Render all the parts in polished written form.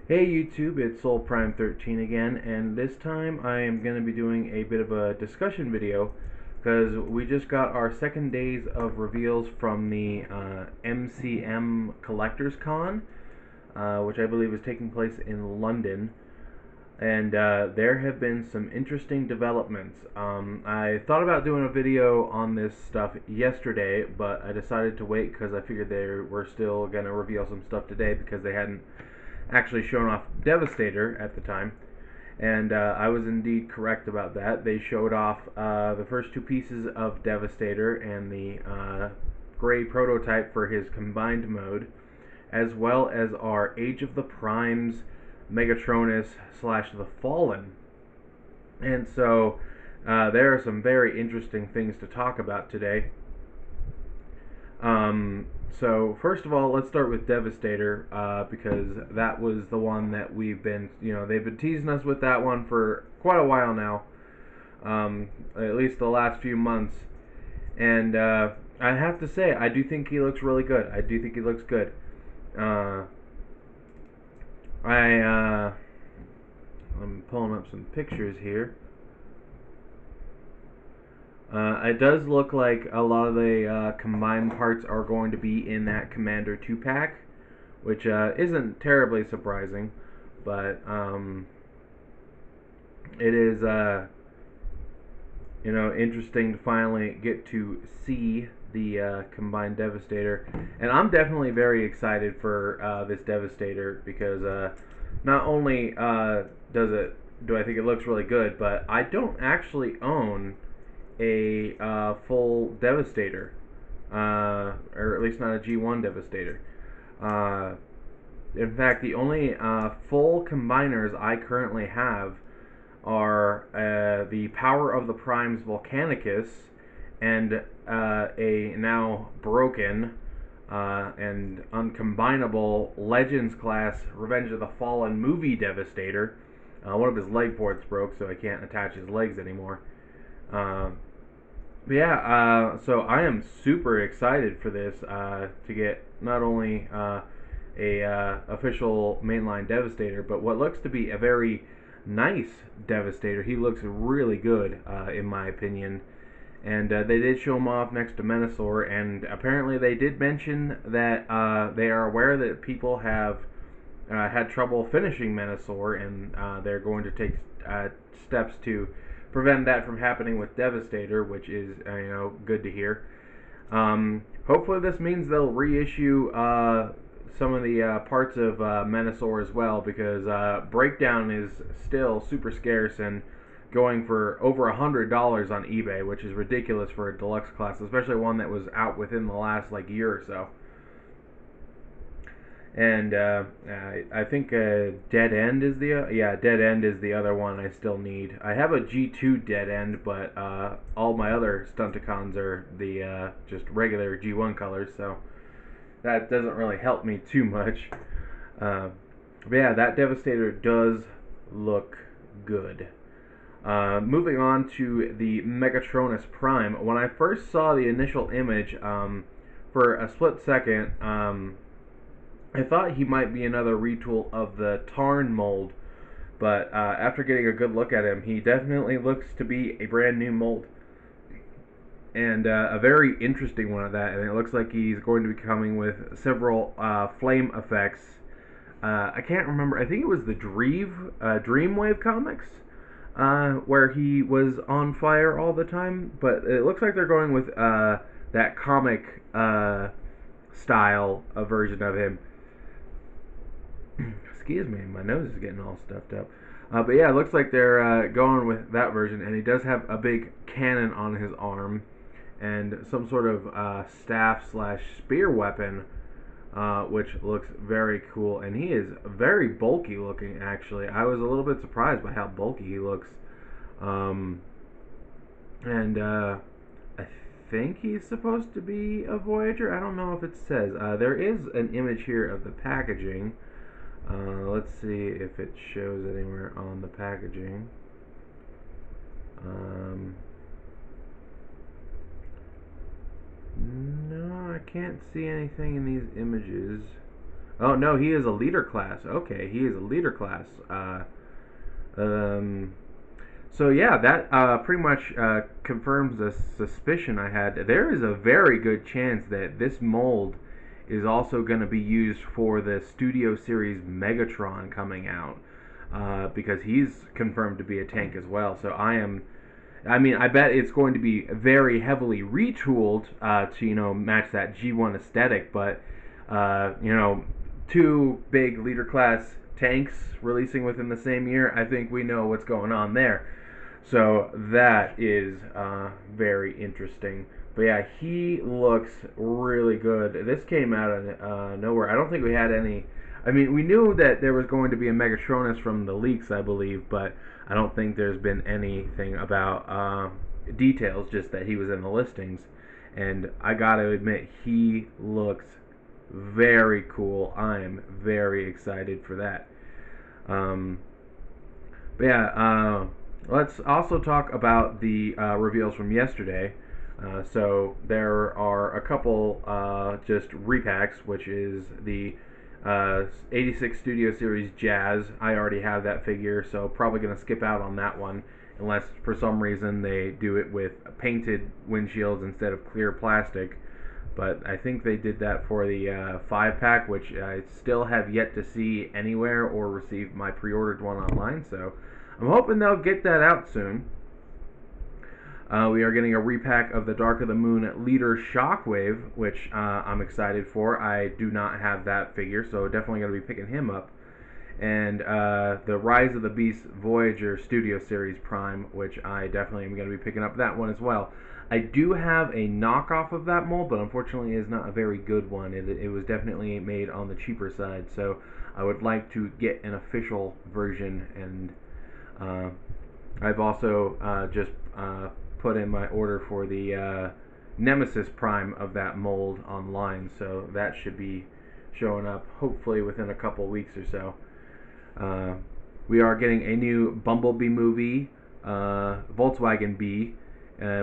Hey YouTube, it's Soul Prime 13 again, and this time I am going to be doing a bit of a discussion video because we just got our second days of reveals from the MCM Collectors Con, which I believe is taking place in London, and there have been some interesting developments. I thought about doing a video on this stuff yesterday, but I decided to wait because I figured they were still going to reveal some stuff today because they hadn't actually shown off Devastator at the time, and I was indeed correct about that. They showed off the first two pieces of Devastator and the gray prototype for his combined mode, as well as our Age of the Primes Megatronus slash the Fallen. And so there are some very interesting things to talk about today. So first of all, let's start with Devastator because that was the one that they've been teasing us with that one for quite a while now, at least the last few months. And I have to say, I do think he looks really good. I do think he looks good. Uh, I'm pulling up some pictures here. It does look like a lot of the combined parts are going to be in that Commander 2-pack, which isn't terribly surprising, but it is interesting to finally get to see the combined Devastator, and I'm definitely very excited for this Devastator because not only do I think it looks really good, but I don't actually own a full Devastator, or at least not a G1 Devastator. Uh, in fact, the only full combiners I currently have are the Power of the Primes Volcanicus and a now broken and uncombinable Legends class Revenge of the Fallen movie Devastator. One of his leg ports broke, so I can't attach his legs anymore. But yeah, so I am super excited for this to get not only a official mainline Devastator, but what looks to be a very nice Devastator. He looks really good, in my opinion. And they did show him off next to Menasor, and apparently they did mention that they are aware that people have had trouble finishing Menasor, and they're going to take steps to prevent that from happening with Devastator, which is good to hear. Hopefully, this means they'll reissue some of the parts of Menasor as well, because Breakdown is still super scarce and going for over $100 on eBay, which is ridiculous for a deluxe class, especially one that was out within the last year or so. And I think Dead End is Dead End is the other one I still need. I have a G2 Dead End, but all my other Stunticons are the just regular G1 colors, so that doesn't really help me too much. But yeah, that Devastator does look good. Moving on to the Megatronus Prime. When I first saw the initial image, for a split second, I thought he might be another retool of the Tarn mold, but after getting a good look at him, he definitely looks to be a brand new mold, and a very interesting one at that. And it looks like he's going to be coming with several flame effects. I can't remember. I think it was the Dreamwave comics where he was on fire all the time, but it looks like they're going with that comic style version of him. Excuse me, my nose is getting all stuffed up. But yeah, it looks like they're going with that version, and he does have a big cannon on his arm and some sort of staff slash spear weapon, which looks very cool. And he is very bulky looking, actually. I was a little bit surprised by how bulky he looks. Um, and I think he's supposed to be a Voyager. I don't know if it says. There is an image here of the packaging. Let's see if it shows anywhere on the packaging. No, I can't see anything in these images. Oh no, he is a leader class. Okay, he is a leader class. Um, so yeah, that pretty much confirms the suspicion I had. There is a very good chance that this mold is also going to be used for the Studio Series Megatron coming out, because he's confirmed to be a tank as well. So I mean, I bet it's going to be very heavily retooled to match that G1 aesthetic, but two big leader class tanks releasing within the same year, I think we know what's going on there. So that is very interesting. But yeah, he looks really good. This came out of nowhere. I don't think we had any. I mean, we knew that there was going to be a Megatronus from the leaks, I believe, but I don't think there's been anything about details, just that he was in the listings. And I gotta admit, he looks very cool. I am very excited for that. Um, but yeah, let's also talk about the reveals from yesterday. So there are a couple just repacks, which is the 86 Studio Series Jazz. I already have that figure, so probably going to skip out on that one unless for some reason they do it with painted windshields instead of clear plastic. But I think they did that for the 5-pack, which I still have yet to see anywhere or receive my pre-ordered one online. So I'm hoping they'll get that out soon. We are getting a repack of the Dark of the Moon Leader Shockwave, which I'm excited for. I do not have that figure, so definitely going to be picking him up. And the Rise of the Beast Voyager Studio Series Prime, which I definitely am going to be picking up that one as well. I do have a knockoff of that mold, but unfortunately it is not a very good one. It was definitely made on the cheaper side, so I would like to get an official version. And I've also just put in my order for the Nemesis Prime of that mold online, so that should be showing up hopefully within a couple weeks or so. We are getting a new Bumblebee movie, Volkswagen Bee,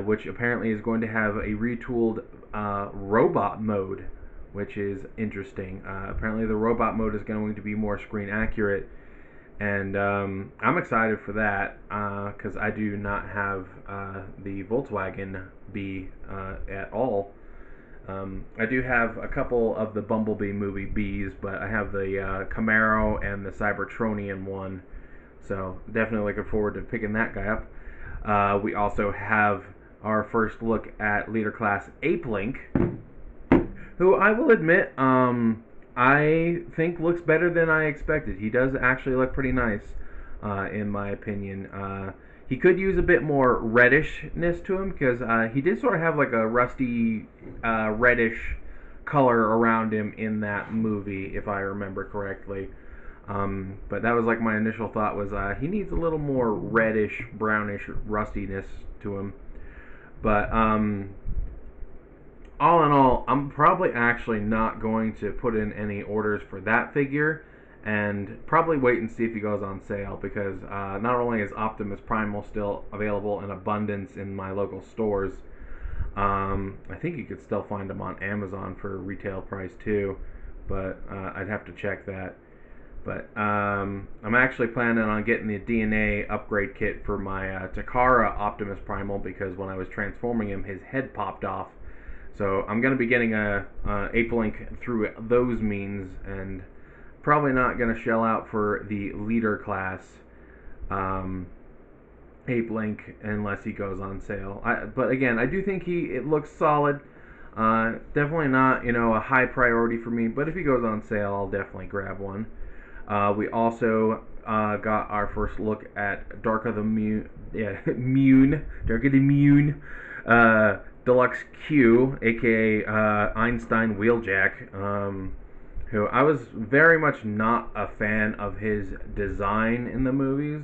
which apparently is going to have a retooled robot mode, which is interesting. Apparently the robot mode is going to be more screen accurate, and I'm excited for that because I do not have the Volkswagen Bee at all. I do have a couple of the Bumblebee movie Bees, but I have the Camaro and the Cybertronian one, so definitely looking forward to picking that guy up. We also have our first look at Leader Class Ape Link, who I will admit, I think looks better than I expected. He does actually look pretty nice, in my opinion. He could use a bit more reddishness to him because he did sort of have like a rusty reddish color around him in that movie, if I remember correctly. But that was like my initial thought was he needs a little more reddish, brownish rustiness to him. But all in all, I'm probably actually not going to put in any orders for that figure, and probably wait and see if he goes on sale, because not only is Optimus Primal still available in abundance in my local stores, I think you could still find them on Amazon for retail price too, but I'd have to check that. But I'm actually planning on getting the DNA upgrade kit for my Takara Optimus Primal, because when I was transforming him, his head popped off. So I'm going to be getting a Ape Link through those means, and probably not going to shell out for the leader class Ape Link unless he goes on sale. But again, I do think it looks solid. Definitely not a high priority for me, but if he goes on sale, I'll definitely grab one. We also got our first look at Dark of the Moon, Dark of the Moon, Deluxe Q, aka Einstein Wheeljack, who I was very much not a fan of his design in the movies,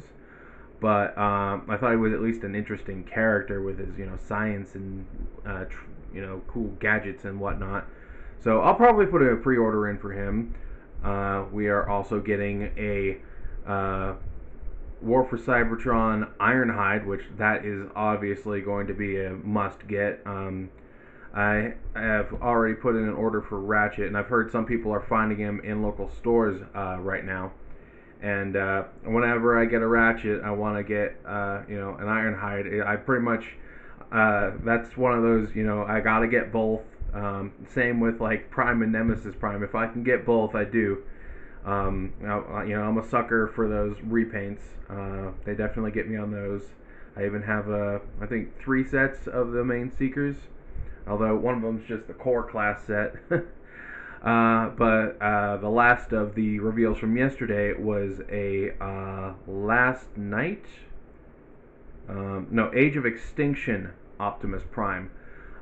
but I thought he was at least an interesting character with his science and cool gadgets and whatnot. So I'll probably put a pre-order in for him. We are also getting a War for Cybertron Ironhide, which that is obviously going to be a must get. I have already put in an order for Ratchet, and I've heard some people are finding him in local stores right now. And whenever I get a Ratchet, I want to get an Ironhide. I pretty much that's one of those, I gotta get both. Same with like Prime and Nemesis Prime. If I can get both, I do. I'm a sucker for those repaints. They definitely get me on those. I even have I think 3 sets of the main Seekers, although one of them's just the core class set. But the last of the reveals from yesterday was a Last Night, no, Age of Extinction Optimus Prime.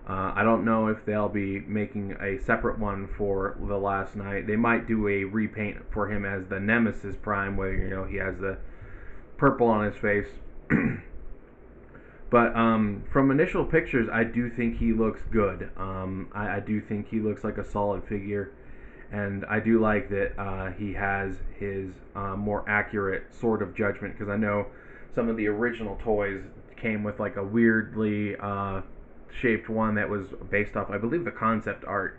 I don't know if they'll be making a separate one for the Last Night. They might do a repaint for him as the Nemesis Prime, where he has the purple on his face. But from initial pictures, I do think he looks good. I do think he looks like a solid figure, and I do like that he has his more accurate Sword of Judgment, because I know some of the original toys came with like a weirdly shaped one that was based off, I believe, the concept art.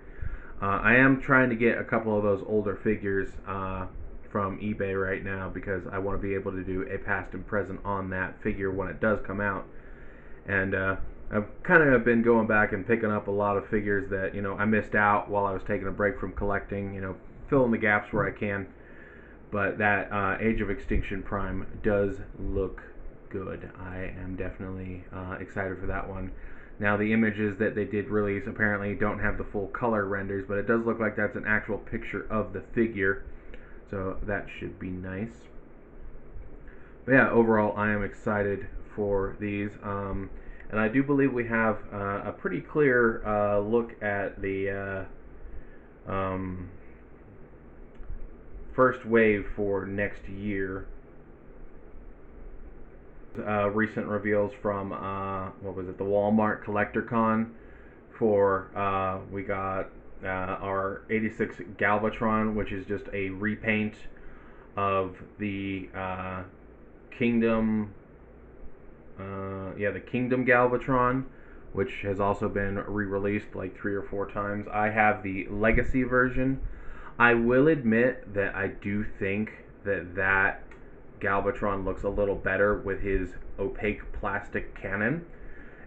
I am trying to get a couple of those older figures from eBay right now, because I want to be able to do a past and present on that figure when it does come out. And I've kind of been going back and picking up a lot of figures that I missed out while I was taking a break from collecting. Filling the gaps where I can. But that Age of Extinction Prime does look good. I am definitely excited for that one. Now, the images that they did release apparently don't have the full color renders, but it does look like that's an actual picture of the figure, so that should be nice. But yeah, overall, I am excited for these, and I do believe we have a pretty clear look at the first wave for next year. Recent reveals from what was it, the Walmart Collector Con for we got our 86 Galvatron, which is just a repaint of the Kingdom the Kingdom Galvatron, which has also been re-released like 3 or 4 times. I have the Legacy version. I will admit that I do think that Galvatron looks a little better with his opaque plastic cannon,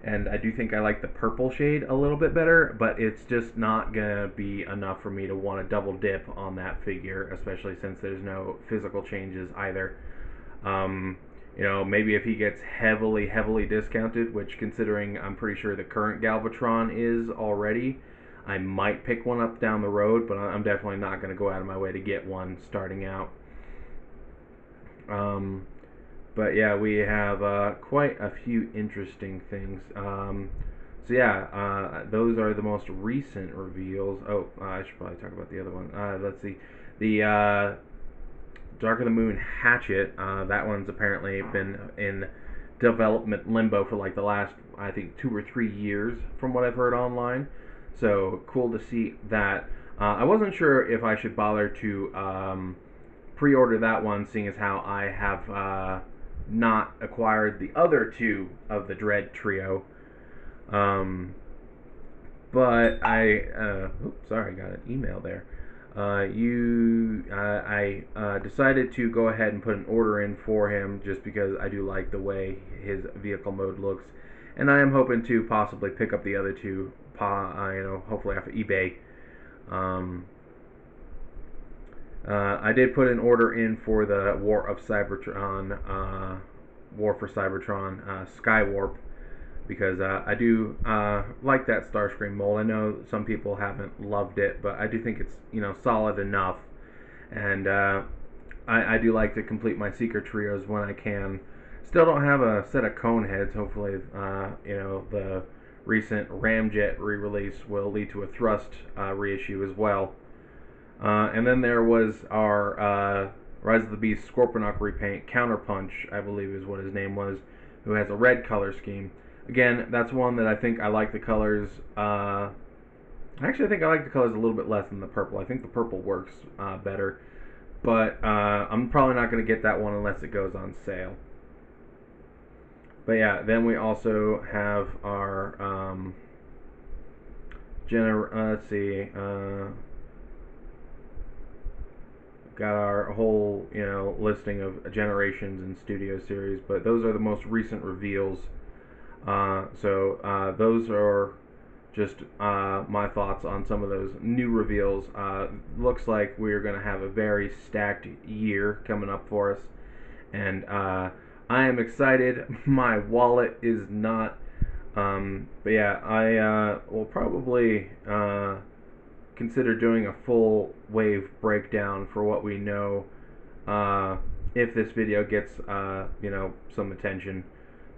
and I do think I like the purple shade a little bit better, but it's just not gonna be enough for me to want to double dip on that figure, especially since there's no physical changes either. Maybe if he gets heavily discounted, which, considering I'm pretty sure the current Galvatron is already, I might pick one up down the road, but I'm definitely not going to go out of my way to get one starting out. But yeah, we have quite a few interesting things. So yeah, those are the most recent reveals. Oh, I should probably talk about the other one. Let's see. The Dark of the Moon Hatchet, that one's apparently been in development limbo for like the last, I think, 2 or 3 years from what I've heard online. So cool to see that. I wasn't sure if I should bother to pre-order that one, seeing as how I have not acquired the other 2 of the Dread Trio. But sorry, I got an email there. I decided to go ahead and put an order in for him, just because I do like the way his vehicle mode looks, and I am hoping to possibly pick up the other 2, hopefully off of eBay. I did put an order in for the War for Cybertron Skywarp, because I do like that Starscream mold. I know some people haven't loved it, but I do think it's solid enough, and I do like to complete my Seeker trios when I can. Still don't have a set of cone heads. Hopefully, the recent Ramjet re-release will lead to a Thrust reissue as well. And then there was our Rise of the Beast Scorponok repaint, Counterpunch, I believe is what his name was, who has a red color scheme. Again, that's one that I think I like the colors. Actually, I think I like the colors a little bit less than the purple. I think the purple works better. But I'm probably not going to get that one unless it goes on sale. But yeah, then we also have our let's see. Got our whole, listing of generations and studio series, but those are the most recent reveals. So those are just my thoughts on some of those new reveals. Looks like we're going to have a very stacked year coming up for us, and I am excited. My wallet is not. But yeah, I will probably consider doing a full wave breakdown for what we know if this video gets some attention.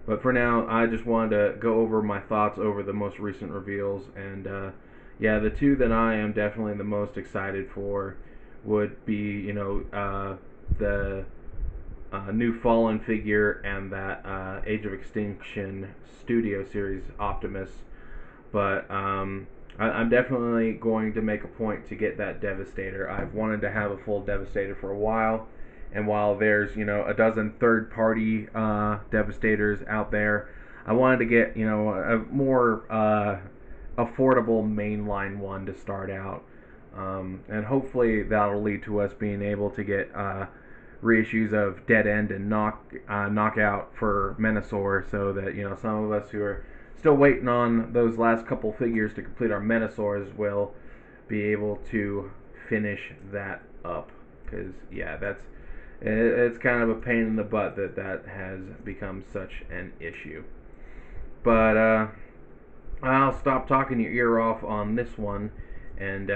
But for now, I just wanted to go over my thoughts over the most recent reveals, and yeah, the two that I am definitely the most excited for would be, the new Fallen figure and that Age of Extinction Studio Series Optimus. But I'm definitely going to make a point to get that Devastator. I've wanted to have a full Devastator for a while, and while there's a dozen third-party Devastators out there, I wanted to get a more affordable mainline one to start out, and hopefully that'll lead to us being able to get reissues of Dead End and Knockout for Menasor, so that some of us who are still waiting on those last couple figures to complete our Menasors will be able to finish that up, because yeah, it's kind of a pain in the butt that has become such an issue. But I'll stop talking your ear off on this one, and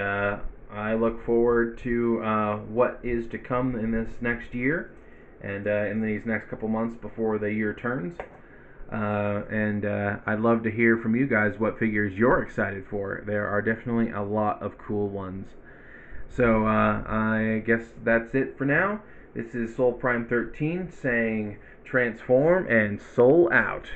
I look forward to what is to come in this next year, and in these next couple months before the year turns. And I'd love to hear from you guys what figures you're excited for. There are definitely a lot of cool ones. So I guess that's it for now. This is Soul Prime 13 saying transform and soul out.